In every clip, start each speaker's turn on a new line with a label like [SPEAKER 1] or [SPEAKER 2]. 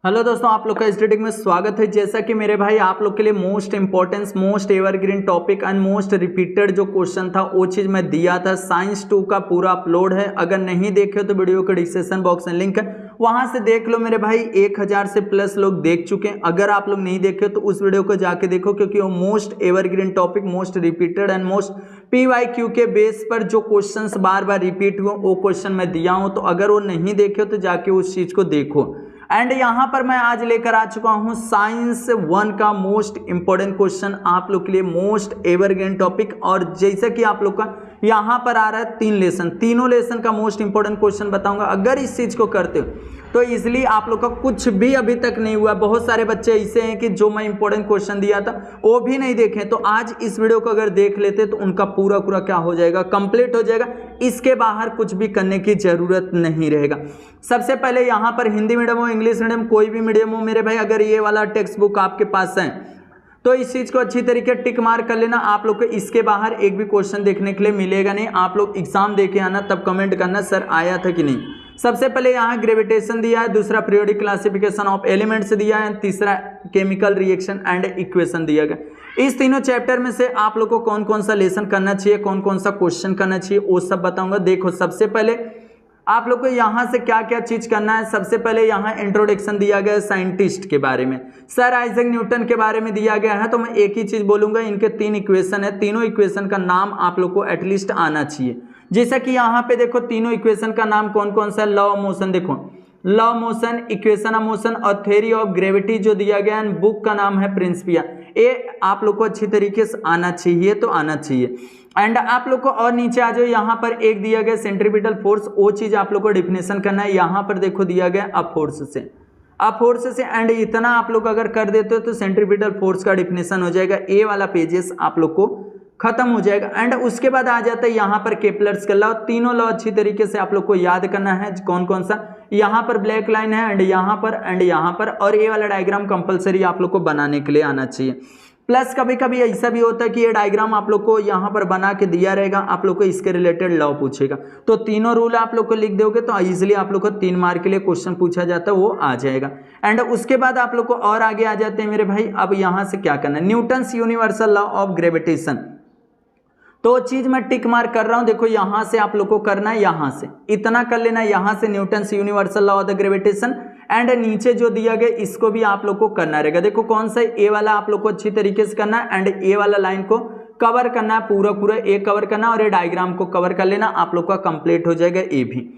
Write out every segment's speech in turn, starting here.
[SPEAKER 1] Hello दोस्तों, आप लोग का स्टडी में स्वागत है। जैसा कि मेरे भाई आप लोग के लिए most importance, most evergreen topic and most repeated जो क्वेश्चन था वो चीज़ मैं दिया था। साइंस 2 का पूरा अपलोड है, अगर नहीं देखे तो वीडियो के डिस्क्रिप्शन बॉक्स में लिंक है, वहां से देख लो मेरे भाई। 1000 से प्लस लोग देख चुके हैं। अगर आप लोग नहीं देखे तो उस वीडियो को जाके देखो, क्योंकि वो most evergreen topic, most repeated and most PYQ के बेस पर जो क्वेश्चंस बार बार रिपीट हुए वो क्वेश्चन मैं दिया हूं। तो अगर वो नहीं देखे तो जाके उस चीज को देखो। एंड यहां पर मैं आज लेकर आ चुका हूं साइंस 1 का मोस्ट इंपॉर्टेंट क्वेश्चन, आप लोग के लिए मोस्ट एवरग्रीन टॉपिक। और जैसा कि आप लोग का यहां पर आ रहा है 3 लेसन, तीनों लेसन का मोस्ट इंपॉर्टेंट क्वेश्चन बताऊंगा। अगर इस चीज को करते हो तो इसलिए आप लोग का कुछ भी अभी तक नहीं हुआ। बहुत सारे बच्चे ऐसे हैं कि जो मैं इंपॉर्टेंट क्वेश्चन दिया था वो भी नहीं देखे, तो आज इस वीडियो को अगर देख लेते तो उनका पूरा पूरा क्या हो जाएगा, कंप्लीट हो जाएगा। इसके बाहर कुछ भी करने की जरूरत नहीं रहेगा। सबसे पहले यहाँ पर हिंदी मीडियम हो, इंग्लिश मीडियम, कोई भी मीडियम हो मेरे भाई, अगर ये वाला टेक्स्ट बुक आपके पास है तो इस चीज को अच्छी तरीके टिक मार कर लेना। आप लोग को इसके बाहर एक भी क्वेश्चन देखने के लिए मिलेगा नहीं। आप लोग एग्जाम देके आना, तब कमेंट करना सर आया था कि नहीं। सबसे पहले यहाँ ग्रेविटेशन दिया है, दूसरा पीरियोडिक क्लासिफिकेशन ऑफ एलिमेंट्स दिया है, तीसरा केमिकल रिएक्शन एंड इक्वेशन दिया गया। इस तीनों चैप्टर में से आप लोग को कौन कौन सा लेसन करना चाहिए, कौन कौन सा क्वेश्चन करना चाहिए, वो सब बताऊंगा। देखो सबसे पहले आप लोग को यहाँ से क्या क्या चीज करना है। सबसे पहले यहाँ इंट्रोडक्शन दिया गया है साइंटिस्ट के बारे में, सर आइजैक न्यूटन के बारे में दिया गया है। तो मैं एक ही चीज बोलूंगा, इनके 3 इक्वेशन है, तीनों इक्वेशन का नाम आप लोग को एटलीस्ट आना चाहिए। जैसा कि यहाँ पे देखो तीनों इक्वेशन का नाम कौन कौन सा है। लॉ ऑफ मोशन, देखो law of motion, equation of motion और थ्योरी ऑफ ग्रेविटी जो दिया गया है। बुक का नाम है प्रिंसिपिया। ये आप लोग को अच्छी तरीके से आना चाहिए, तो आना चाहिए। एंड आप लोग को और नीचे आ जाओ, यहाँ पर एक दिया गया सेंट्रीपिटल फोर्स, वो चीज आप लोग को डिफिनेशन करना है। यहाँ पर देखो दिया गया अ फोर्स से एंड इतना आप लोग अगर कर देते हो तो सेंट्रीपिटल फोर्स का डिफिनेशन हो जाएगा। ए वाला पेजेस आप लोग को खत्म हो जाएगा। एंड उसके बाद आ जाता है यहाँ पर केपलर्स का लॉ। तीनों लॉ अच्छी तरीके से आप लोग को याद करना है। कौन कौन सा, यहाँ पर ब्लैक लाइन है एंड यहाँ पर, और ये वाला डायग्राम कंपलसरी आप लोग को बनाने के लिए आना चाहिए। प्लस कभी कभी ऐसा भी होता है कि ये डायग्राम आप लोग को यहाँ पर बना के दिया रहेगा, आप लोग को इसके रिलेटेड लॉ पूछेगा, तो तीनों रूल आप लोग को लिख दोगे तो इजीली आप लोग को 3 मार्क के लिए क्वेश्चन पूछा जाता है, वो आ जाएगा। एंड उसके बाद आप लोग को और आगे आ जाते हैं मेरे भाई। अब यहाँ से क्या करना है, Newton's universal law of gravitation, तो चीज मैं टिक मार्क कर रहा हूं। देखो यहां से आप लोग को करना है, यहां से इतना कर लेना, यहां से Newton's universal law of the gravitation. And नीचे जो दिया गया इसको भी आप लोग को करना रहेगा। देखो कौन सा, ए वाला आप लोग को अच्छी तरीके से करना है एंड ए वाला लाइन को कवर करना है, पूरा ए कवर करना और ये डायग्राम को कवर कर लेना, आप लोग का कंप्लीट हो जाएगा ए भी।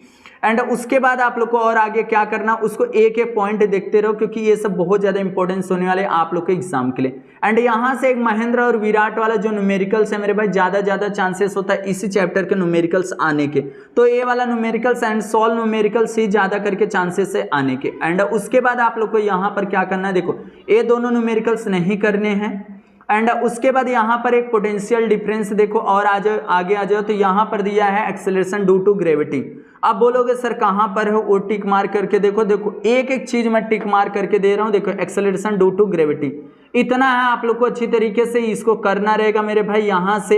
[SPEAKER 1] एंड उसके बाद आप लोग को और आगे क्या करना, उसको एक एक पॉइंट देखते रहो, क्योंकि ये सब बहुत ज्यादा इंपॉर्टेंस होने वाले आप लोग के एग्जाम के लिए। एंड यहाँ से एक महेंद्र और विराट वाला जो न्यूमेरिकल्स है मेरे भाई, ज्यादा चांसेस होता है इसी चैप्टर के न्यूमेरिकल्स आने के, तो ये वाला न्यूमेरिकल्स एंड सॉल्व न्यूमेरिकल्स ही ज्यादा करके चांसेस है आने के। एंड उसके बाद आप लोग को यहाँ पर क्या करना है, देखो ये दोनों न्यूमेरिकल्स नहीं करने हैं। एंड उसके बाद यहाँ पर एक पोटेंशियल डिफरेंस देखो, और आगे आ जाओ तो यहाँ पर दिया है एक्सेलरेशन ड्यू टू ग्रेविटी। अब बोलोगे सर कहाँ पर है, वो टिक मार करके देखो एक एक चीज मैं टिक मार करके दे रहा हूँ। देखो एक्सेलरेशन ड्यू टू ग्रेविटी इतना है, आप लोग को अच्छी तरीके से इसको करना रहेगा मेरे भाई। यहां से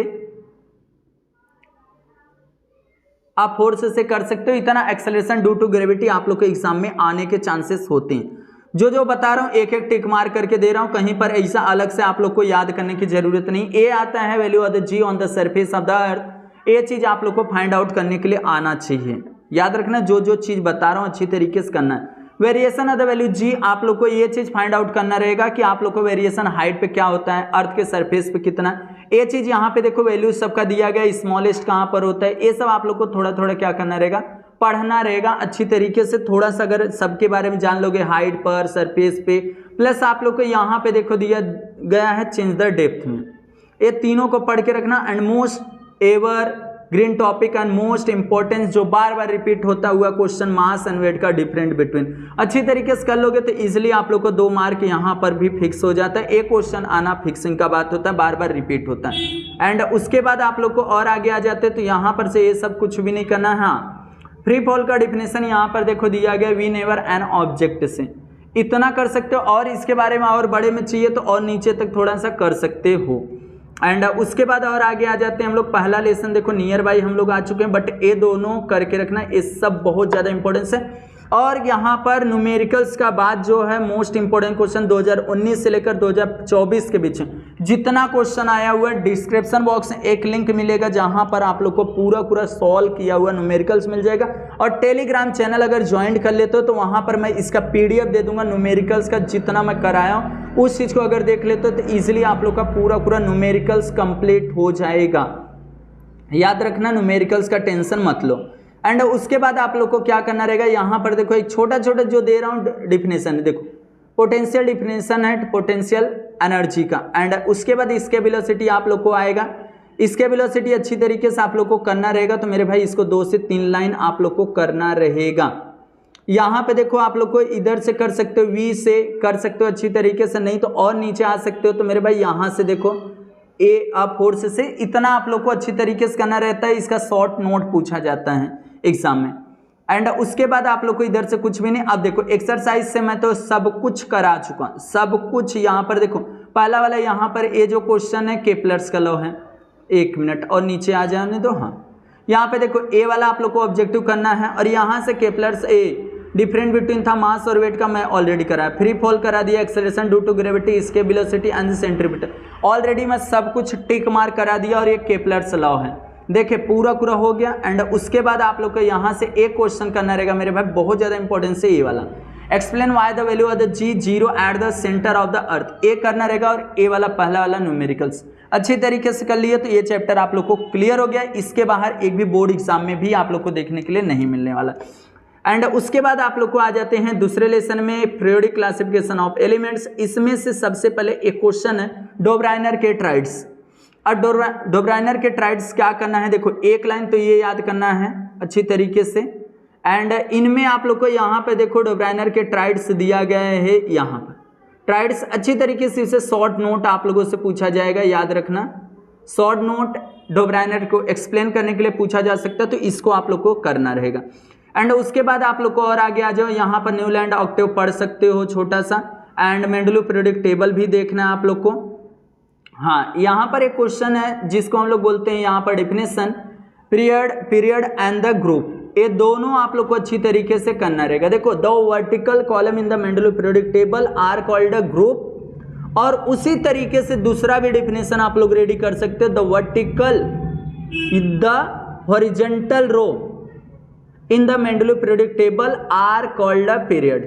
[SPEAKER 1] आप फोर्स से कर सकते हो, इतना एक्सेलरेशन ड्यू टू ग्रेविटी आप लोग के एग्जाम में आने के चांसेस होते हैं। जो बता रहा हूं एक एक टिक मार करके दे रहा हूं, कहीं पर ऐसा अलग से आप लोग को याद करने की जरूरत नहीं। ए आता है value of the g on the surface of the earth, ये चीज आप लोग को फाइंड आउट करने के लिए आना चाहिए। याद रखना जो चीज बता रहा हूं अच्छी तरीके से करना है। वेरिएशन ऑफ द वैल्यू जी, आप लोग को ये चीज फाइंड आउट करना रहेगा कि आप लोग को वेरिएशन हाइट पे क्या होता है, अर्थ के सरफेस पे कितना। ये चीज यहाँ पे देखो वैल्यू सबका दिया गया, स्मॉलेस्ट कहाँ पर होता है, ये सब आप लोग को थोड़ा थोड़ा क्या करना रहेगा, पढ़ना रहेगा अच्छी तरीके से। थोड़ा सा अगर सबके बारे में जान लोगे, हाइट पर, सरफेस पे, प्लस आप लोग को यहाँ पे देखो दिया गया है चेंज द डेप्थ में, ये तीनों को पढ़ के रखना। And most ever green topic and most importance जो बार बार रिपीट होता हुआ क्वेश्चन, मास एंड वेट का डिफरेंट बिटवीन, अच्छी तरीके से कर लोगे तो इजीली आप लोग को 2 मार्क यहाँ पर भी फिक्स हो जाता है। एक क्वेश्चन आना फिक्सिंग का बात होता है, बार बार रिपीट होता है। एंड उसके बाद आप लोग को और आगे आ जाते हैं तो यहाँ पर से ये सब कुछ भी नहीं करना है। हाँ, फ्री फॉल का डिफिनेशन यहाँ पर देखो दिया गया, वी नेवर एन ऑब्जेक्ट से, इतना कर सकते हो। और इसके बारे में और बड़े में चाहिए तो और नीचे तक थोड़ा सा कर सकते हो। एंड उसके बाद और आगे आ जाते हैं हम लोग। पहला लेसन देखो नियर बाई हम लोग आ चुके हैं, बट ये दोनों करके रखना, ये सब बहुत ज्यादा इंपॉर्टेंस है। और यहाँ पर न्यूमेरिकल्स का बाद जो है मोस्ट इंपोर्टेंट क्वेश्चन 2019 से लेकर 2024 के बीच जितना क्वेश्चन आया हुआ है, डिस्क्रिप्शन बॉक्स में एक लिंक मिलेगा जहाँ पर आप लोग को पूरा सॉल्व किया हुआ न्यूमेरिकल्स मिल जाएगा। और टेलीग्राम चैनल अगर ज्वाइन कर लेते हो तो वहाँ पर मैं इसका PDF दे दूंगा न्यूमेरिकल्स का, जितना मैं कराया हूँ उस चीज़ को अगर देख लेते हो तो ईजिली आप लोग का पूरा न्यूमेरिकल्स कंप्लीट हो जाएगा। याद रखना, न्यूमेरिकल्स का टेंशन मत लो। एंड उसके बाद आप लोग को क्या करना रहेगा, यहाँ पर देखो एक छोटा जो दे रहा हूँ डिफिनेशन है, देखो पोटेंशियल डिफिनेशन है पोटेंशियल एनर्जी का। एंड उसके बाद इसके वेलोसिटी आप लोग को आएगा, इसके वेलोसिटी अच्छी तरीके से आप लोग को करना रहेगा। तो मेरे भाई इसको 2 से 3 लाइन आप लोग को करना रहेगा। यहाँ पे देखो आप लोग को इधर से कर सकते हो, V से कर सकते हो अच्छी तरीके से, नहीं तो और नीचे आ सकते हो। तो मेरे भाई यहाँ से देखो A अप फोर्स से इतना आप लोग को अच्छी तरीके से करना रहता है। इसका शॉर्ट नोट पूछा जाता है एग्जाम में। एंड उसके बाद आप लोग को इधर से कुछ भी नहीं। अब देखो एक्सरसाइज से मैं तो सब कुछ करा चुका हूँ, सब कुछ। यहाँ पर देखो पहला वाला यहाँ पर ये जो क्वेश्चन है केपलर्स का लॉ है, 1 मिनट और नीचे आ जाने दो। हाँ यहाँ पे देखो ए वाला आप लोग को ऑब्जेक्टिव करना है और यहाँ से केपलर्स ए डिफरेंट बिटवीन था मास और वेट का मैं ऑलरेडी कराया, फ्री फॉल करा दिया, एक्सेलरेशन ड्यू टू ग्रेविटी, इसके वेलोसिटी एंड सेंट्रीपिटल ऑलरेडी मैं सब कुछ टिक मार्क करा दिया। और ये केपलर्स लॉ है, देखिए पूरा हो गया। एंड उसके बाद आप लोग को यहाँ से एक क्वेश्चन करना रहेगा मेरे भाई, बहुत ज़्यादा इंपॉर्टेंस है ये वाला। Explain why the value of the G0 at the centre of the earth, ये करना रहेगा। और ए वाला पहला वाला न्यूमेरिकल्स अच्छी तरीके से कर लिए तो ये चैप्टर आप लोग को क्लियर हो गया। इसके बाहर एक भी बोर्ड एग्जाम में भी आप लोग को देखने के लिए नहीं मिलने वाला। एंड उसके बाद आप लोग को आ जाते हैं दूसरे लेसन में, पीरियोडिक क्लासिफिकेशन ऑफ एलिमेंट्स। इसमें से सबसे पहले एक क्वेश्चन है डोब्राइनर के ट्राइड्स। और डोब्राइनर के ट्राइड्स क्या करना है, देखो एक लाइन तो ये याद करना है अच्छी तरीके से। एंड इनमें आप लोग को यहाँ पे देखो डोब्राइनर के ट्राइड्स दिया गया है, यहाँ पर ट्राइड्स अच्छी तरीके से इसे शॉर्ट नोट आप लोगों से पूछा जाएगा, याद रखना। शॉर्ट नोट डोब्राइनर को एक्सप्लेन करने के लिए पूछा जा सकता है, तो इसको आप लोग को करना रहेगा। एंड उसके बाद आप लोग को और आगे आ जाओ, यहाँ पर न्यूलैंड ऑक्टेव पढ़ सकते हो छोटा सा। एंड मेंडलू पीरियोडिक टेबल भी देखना है आप लोग को। हाँ यहाँ पर एक क्वेश्चन है जिसको हम लोग बोलते हैं यहाँ पर definition period and the group, ये दोनों आप लोग को अच्छी तरीके से करना रहेगा। देखो the vertical column in the Mendeleev periodic table are called a group. और उसी तरीके से दूसरा भी डिफिनेशन आप लोग रेडी कर सकते हो, the vertical in the horizontal row in the Mendeleev periodic table are called a period.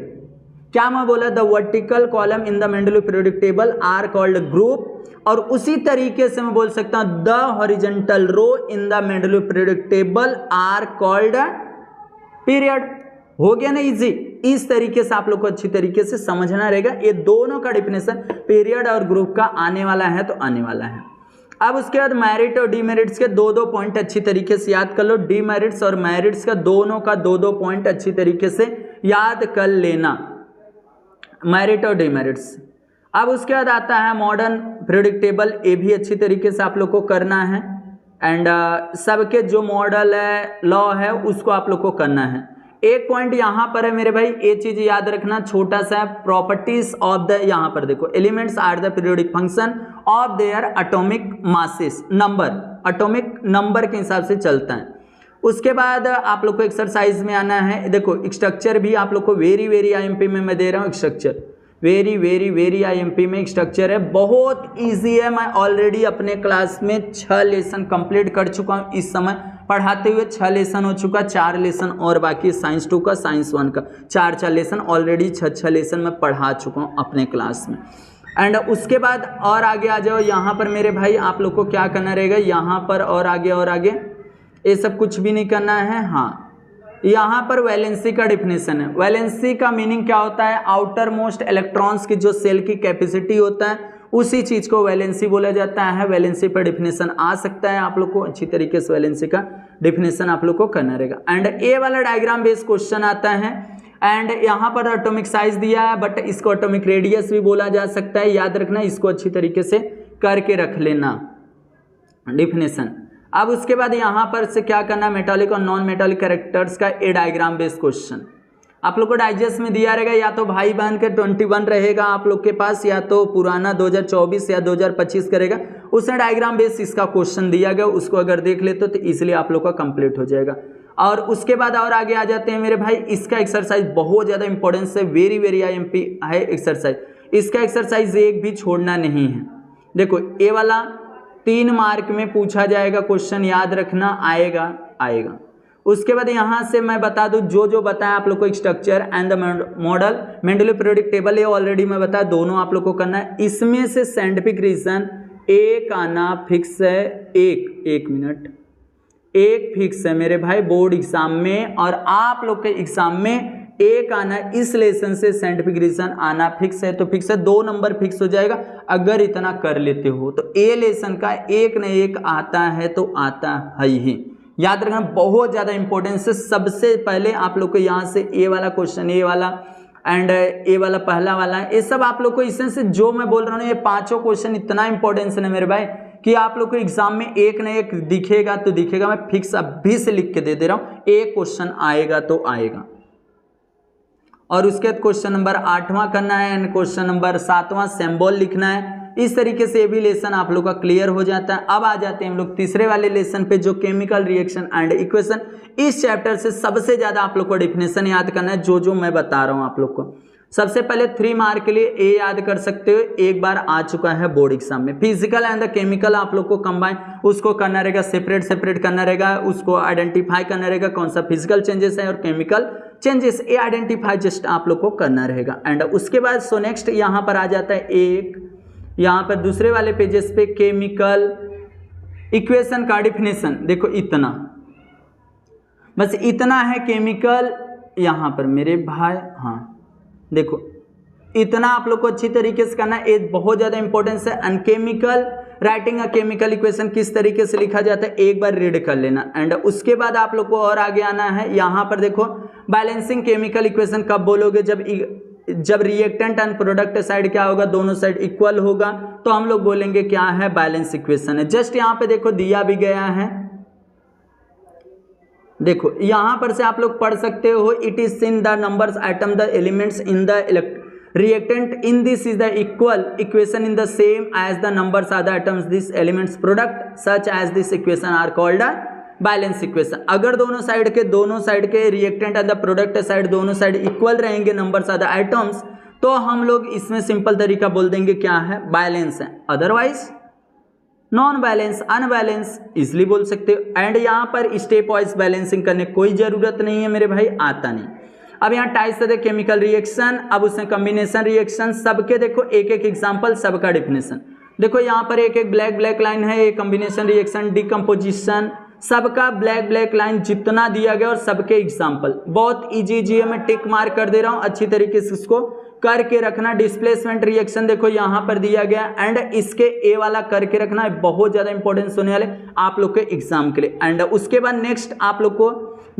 [SPEAKER 1] क्या मैं बोला, the vertical column in the Mendeleev periodic table are called group. और उसी तरीके से मैं बोल सकता हूं the horizontal row in the Mendeleev periodic table are called period. हो गया ना इजी। इस तरीके से आप लोग को अच्छी तरीके से समझना रहेगा। ये दोनों का डिफिनेशन पीरियड और ग्रुप का आने वाला है तो आने वाला है। अब उसके बाद मेरिट और डीमेरिट्स के 2-2 पॉइंट अच्छी तरीके से याद कर लो। डीमेरिट्स और मेरिट्स का दोनों का 2-2 पॉइंट अच्छी तरीके से याद कर लेना, मेरिट और डीमेरिट्स। अब उसके बाद आता है मॉडर्न पीरियोडिक टेबल, ये भी अच्छी तरीके से आप लोग को करना है। एंड सबके जो मॉडल है लॉ है उसको आप लोग को करना है। एक पॉइंट यहाँ पर है मेरे भाई, ये चीज याद रखना छोटा सा, प्रॉपर्टीज ऑफ द, यहाँ पर देखो elements are the periodic function of their atomic masses, number atomic number के हिसाब से चलता है। उसके बाद आप लोग को एक्सरसाइज में आना है। देखो स्ट्रक्चर भी आप लोग को वेरी IMP में मैं दे रहा हूँ स्ट्रक्चर, वेरी IMP में स्ट्रक्चर है, बहुत इजी है। मैं ऑलरेडी अपने क्लास में 6 लेसन कंप्लीट कर चुका हूँ। इस समय पढ़ाते हुए 6 लेसन हो चुका, 4 लेसन और बाकी साइंस 2 का साइंस 1 का 4 लेसन ऑलरेडी 6 लेसन मैं पढ़ा चुका हूँ अपने क्लास में। एंड उसके बाद और आगे आ जाओ, यहाँ पर मेरे भाई आप लोग को क्या करना रहेगा, यहाँ पर और आगे ये सब कुछ भी नहीं करना है। हाँ यहाँ पर वैलेंसी का डिफिनेशन है। वैलेंसी का मीनिंग क्या होता है, आउटर मोस्ट इलेक्ट्रॉन्स की जो सेल की कैपेसिटी होता है उसी चीज को वैलेंसी बोला जाता है। वैलेंसी पर डिफिनेशन आ सकता है, आप लोग को अच्छी तरीके से वैलेंसी का डिफिनेशन आप लोग को करना रहेगा। एंड ए वाला डायग्राम बेस्ड क्वेश्चन आता है। एंड यहाँ पर एटॉमिक साइज दिया है, बट इसको एटॉमिक रेडियस भी बोला जा सकता है, याद रखना, इसको अच्छी तरीके से करके रख लेना डिफिनेशन। अब उसके बाद यहाँ पर से क्या करना, मेटालिक और नॉन मेटालिक कैरेक्टर्स का ए डायग्राम बेस्ड क्वेश्चन आप लोग को डाइजेस्ट में दिया रहेगा, या तो भाई बहन के 21 रहेगा आप लोग के पास, या तो पुराना 2024 या 2025 करेगा, उसमें डायग्राम बेस्ड इसका क्वेश्चन दिया गया, उसको अगर देख लेते तो इसलिए आप लोग का कंप्लीट हो जाएगा। और उसके बाद और आगे आ जाते हैं मेरे भाई, इसका एक्सरसाइज बहुत ज़्यादा इंपॉर्टेंस है, वेरी वेरी IMP है एक्सरसाइज, इसका एक्सरसाइज एक भी छोड़ना नहीं है। देखो ये वाला 3 मार्क में पूछा जाएगा क्वेश्चन, याद रखना, आएगा। उसके बाद यहाँ से मैं बता दूं जो बताया आप लोग को, structure and the model, Mendeleev periodic table, ये ऑलरेडी मैं बताया, दोनों आप लोग को करना है। इसमें से साइंटिफिक रीजन एक आना फिक्स है, एक मिनट, एक फिक्स है मेरे भाई बोर्ड एग्जाम में, और आप लोग के एग्जाम में एक आना, इस लेसन से साइंटिफिक रीजन आना फिक्स है, तो फिक्स है, 2 नंबर फिक्स हो जाएगा अगर इतना कर लेते हो तो। ए लेसन का एक न एक आता है तो आता है ही, याद रखना, बहुत ज़्यादा इंपॉर्टेंस है। सबसे पहले आप लोग को यहाँ से ए वाला क्वेश्चन, ए वाला एंड ए वाला पहला वाला है, ये सब आप लोग को इसमें से जो मैं बोल रहा हूँ, ये 5 क्वेश्चन इतना इंपॉर्टेंस है मेरे भाई कि आप लोग को एग्जाम में एक न एक दिखेगा तो दिखेगा। मैं फिक्स अभी से लिख के दे रहा हूँ, एक क्वेश्चन आएगा तो आएगा। और उसके बाद क्वेश्चन नंबर 8वां करना है एंड क्वेश्चन नंबर 7वां सिंबल लिखना है। इस तरीके से ये भी लेसन आप लोग का क्लियर हो जाता है। अब आ जाते हैं हम लोग तीसरे वाले लेसन पे, जो केमिकल रिएक्शन एंड इक्वेशन। इस चैप्टर से सबसे ज्यादा आप लोग को डेफिनेशन याद करना है, जो मैं बता रहा हूँ आप लोग को। सबसे पहले 3 मार्क के लिए ए याद कर सकते हो, एक बार आ चुका है बोर्ड एग्जाम में। फिजिकल एंड द केमिकल आप लोग को कंबाइन, उसको करना रहेगा, सेपरेट करना रहेगा, उसको आइडेंटिफाई करना रहेगा कौन सा फिजिकल चेंजेस है और केमिकल चेंजेस, ये आइडेंटिफाई जस्ट आप लोग को करना रहेगा। एंड उसके बाद सो नेक्स्ट यहाँ पर आ जाता है एक, यहाँ पर दूसरे वाले पेजेस पे केमिकल इक्वेशन का डिफिनेशन। देखो इतना, बस इतना है केमिकल यहाँ पर मेरे भाई। हाँ देखो इतना आप लोग को अच्छी तरीके से करना है, ये बहुत ज्यादा इंपॉर्टेंस है। अनकेमिकल राइटिंग अ केमिकल इक्वेशन किस तरीके से लिखा जाता है एक बार रीड कर लेना। एंड उसके बाद आप लोग को और आगे आना है, यहाँ पर देखो बैलेंसिंग केमिकल इक्वेशन कब बोलोगे, जब रिएक्टेंट एंड प्रोडक्ट साइड क्या होगा, दोनों साइड इक्वल होगा, तो हम लोग बोलेंगे क्या है, बैलेंस इक्वेशन है। जस्ट यहाँ पे देखो दिया भी गया है, देखो यहां पर से आप लोग पढ़ सकते हो, it is in the numbers item the elements in the reactant in this is the equal equation in the same as the numbers are the atoms this elements product such as this equation are called a balance equation. अगर दोनों side के reactant and the product side दोनों side equal रहेंगे, numbers are the items, तो हम लोग इसमें simple तरीका बोल देंगे क्या है, बैलेंस है। Otherwise non balance, unbalance easily बोल सकते हो। एंड यहाँ पर स्टेप वाइज बैलेंसिंग करने कोई जरूरत नहीं है मेरे भाई, आता नहीं। अब यहाँ टाइप्स है केमिकल रिएक्शन, अब उसमें कॉम्बिनेशन रिएक्शन, सबके देखो एक एक एग्जांपल, सबका डेफिनेशन। देखो यहाँ पर एक एक ब्लैक लाइन है, एक कॉम्बिनेशन रिएक्शन, डिकम्पोजिशन, सबका ब्लैक लाइन जितना दिया गया और सबके एग्जांपल बहुत इजी है। मैं टिक मार्क कर दे रहा हूँ, अच्छी तरीके से इसको करके रखना। डिस्प्लेसमेंट रिएक्शन देखो यहाँ पर दिया गया, एंड इसके ए वाला करके रखना, बहुत ज्यादा इंपॉर्टेंस होने वाले आप लोग के एग्जाम के लिए। एंड उसके बाद नेक्स्ट आप लोग को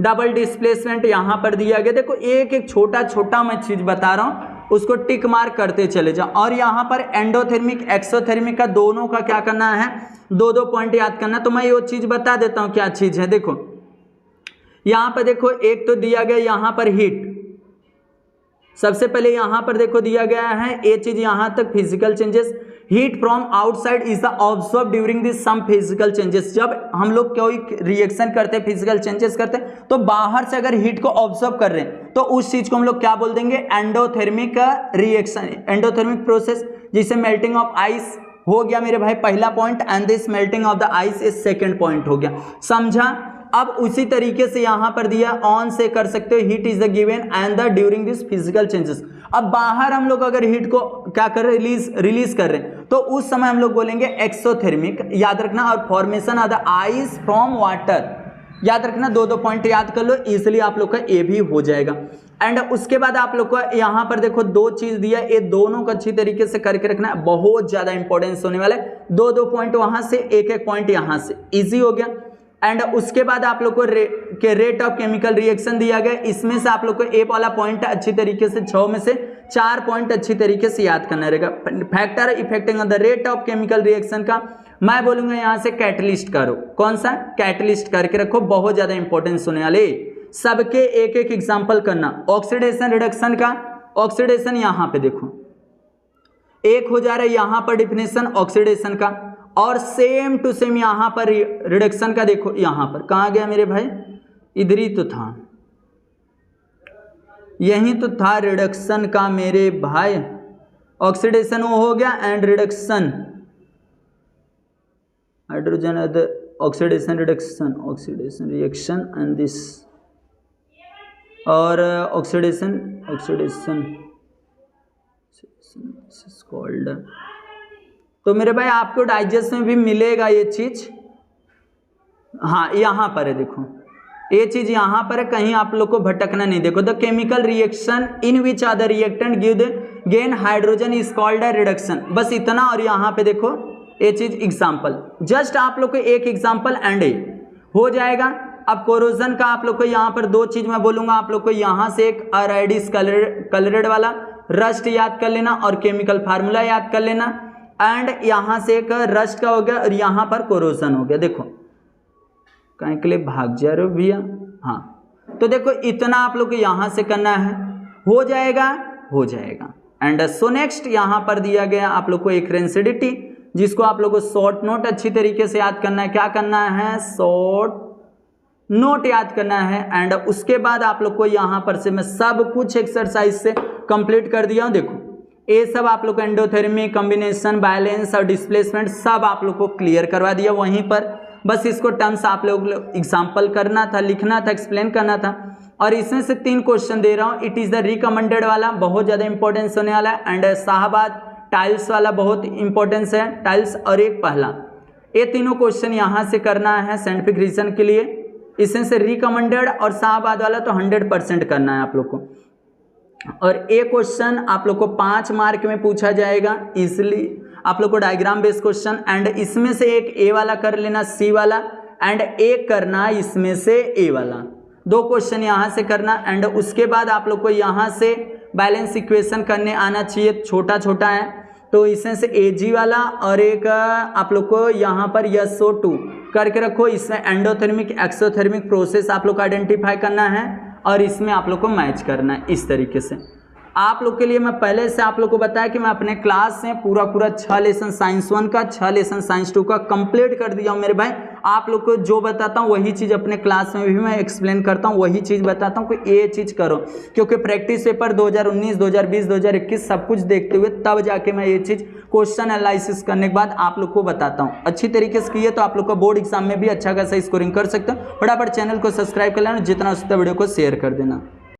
[SPEAKER 1] डबल डिस्प्लेसमेंट यहाँ पर दिया गया। देखो एक छोटा मैं चीज बता रहा हूँ, उसको टिक मार्क करते चले जाओ। और यहाँ पर एंडोथर्मिक एक्सोथर्मिक का दोनों का क्या करना है, 2 पॉइंट याद करना। तो मैं ये चीज बता देता हूँ क्या चीज है। देखो यहाँ पर देखो एक तो दिया गया यहाँ पर हीट, सबसे पहले यहाँ पर देखो दिया गया है ये चीज यहाँ तक, physical changes, heat from outside is the observe during this some physical changes. जब हम लोग कोई रिएक्शन करते हैं, फिजिकल चेंजेस करते हैं, तो बाहर से अगर हीट को ऑब्जर्व कर रहे हैं तो उस चीज को हम लोग क्या बोल देंगे, एंडोथर्मिक रिएक्शन, एंडोथर्मिक प्रोसेस, जिसे मेल्टिंग ऑफ आइस हो गया मेरे भाई पहला point, and this melting of the ice is second point हो गया, समझा। अब उसी तरीके से यहां पर दिया ऑन से कर सकते हो, heat is the given and the during this physical changes. अब बाहर हम लोग अगर हीट को क्या कर रहे हैं, रिलीज कर रहे हैं, तो उस समय हम लोग बोलेंगे एक्सोथर्मिक, याद रखना। और formation of the ice from water, याद रखना, 2 पॉइंट याद कर लो, इजिली आप लोग का ए भी हो जाएगा। एंड उसके बाद आप लोग को यहाँ पर देखो 2 चीज दिया, ये दोनों को अच्छी तरीके से करके रखना है, बहुत ज्यादा इंपॉर्टेंस होने वाला है। 2 पॉइंट वहां से, एक पॉइंट यहां से, इजी हो गया। एंड उसके बाद आप लोग को रेट ऑफ केमिकल रिएक्शन दिया गया, इसमें से आप लोग को ए वाला पॉइंट अच्छी तरीके से 6 में से 4 पॉइंट अच्छी तरीके से याद करना रहेगा। Factor affecting on the rate of chemical reaction का मैं बोलूंगा यहाँ से कैटलिस्ट करो, कौन सा, कैटलिस्ट करके रखो, बहुत ज्यादा इंपॉर्टेंस होने वाले। सबके एक एग्जांपल करना। ऑक्सीडेशन रिडक्शन का, ऑक्सीडेशन यहाँ पे देखो एक हो जा रहा है, यहाँ पर डिफिनेशन ऑक्सीडेशन का, और सेम टू सेम यहाँ पर रिडक्शन का देखो, यहाँ पर कहाँ गया मेरे भाई, इधर ही तो था, यही तो था रिडक्शन का मेरे भाई। ऑक्सीडेशन वो हो गया and reduction, hydrogen oxidation reduction reaction and this, और ऑक्सीडेशन कॉल्ड। तो मेरे भाई आपको डाइजेस्ट में भी मिलेगा ये चीज। हाँ यहाँ पर है, देखो ये चीज यहाँ पर है, कहीं आप लोग को भटकना नहीं। देखो the chemical reaction in which other reactant give the gain hydrogen is called reduction, बस इतना। और यहाँ पे देखो ये चीज एग्जाम्पल, जस्ट आप लोग को एक एग्जाम्पल एंड हो जाएगा। अब कोरोजन का आप लोग को यहाँ पर दो चीज मैं बोलूंगा, आप लोग को यहाँ से एक अराइडिस कलरेड वाला रस्ट याद कर लेना और केमिकल फार्मूला याद कर लेना, एंड यहाँ से एक रस्ट का हो गया और यहाँ पर कोरोजन हो गया। देखो कहीं के लिए भाग जा रहे हो भैया, हाँ तो देखो इतना आप लोग को यहाँ से करना है, हो जाएगा। एंड सो नेक्स्ट यहाँ पर दिया गया आप लोग को एक रेंसिडिटी, जिसको आप लोग को शॉर्ट नोट अच्छी तरीके से याद करना है। क्या करना है? शॉर्ट नोट याद करना है। एंड उसके बाद आप लोग को यहाँ पर से मैं सब कुछ एक्सरसाइज से कंप्लीट कर दिया हूँ। देखो ये सब आप लोग को एंडोथर्मी, कॉम्बिनेशन, बैलेंस और डिस्प्लेसमेंट सब आप लोग को क्लियर करवा दिया वहीं पर। बस इसको टर्म्स आप लोग एग्जाम्पल करना था, लिखना था, एक्सप्लेन करना था। और इसमें से 3 क्वेश्चन दे रहा हूँ। इट इज़ द रिकमेंडेड वाला बहुत ज़्यादा इंपॉर्टेंस होने वाला है, एंड शाहबाद टाइल्स वाला बहुत इंपॉर्टेंस है, टाइल्स, और एक पहला। ये तीनों क्वेश्चन यहाँ से करना है साइंटिफिक रीजन के लिए। इसमें से रिकमेंडेड और शाहबाद वाला तो 100% करना है आप लोग को। और एक क्वेश्चन आप लोग को 5 मार्क में पूछा जाएगा, इसलिए आप लोग को डायग्राम बेस्ड क्वेश्चन। एंड इसमें से एक ए वाला कर लेना, सी वाला, एंड एक करना इसमें से ए वाला। 2 क्वेश्चन यहाँ से करना। एंड उसके बाद आप लोग को यहाँ से बैलेंस इक्वेशन करने आना चाहिए, छोटा छोटा है तो इसमें से एजी वाला, और एक आप लोग को यहाँ पर SO2 करके रखो। इसमें एंडोथर्मिक, एक्सोथर्मिक प्रोसेस आप लोग को आइडेंटिफाई करना है और इसमें आप लोग को मैच करना है इस तरीके से। आप लोग के लिए मैं पहले से आप लोग को बताया कि मैं अपने क्लास में पूरा 6 लेसन साइंस 1 का, 6 लेसन साइंस 2 का कंप्लीट कर दिया हूँ मेरे भाई। आप लोग को जो बताता हूँ वही चीज़ अपने क्लास में भी मैं एक्सप्लेन करता हूँ, वही चीज़ बताता हूँ कि ये चीज़ करो, क्योंकि प्रैक्टिस पेपर 2019, 2020, 2021 सब कुछ देखते हुए तब जाके मैं ये चीज़ क्वेश्चन एनालिसिस करने के बाद आप लोग को बताता हूँ। अच्छी तरीके से किए तो आप लोग का बोर्ड एग्जाम में भी अच्छा खासा स्कोरिंग कर सकते हो। फटाफट चैनल को सब्सक्राइब कर लेना, जितना हो सकता है वीडियो को शेयर कर देना।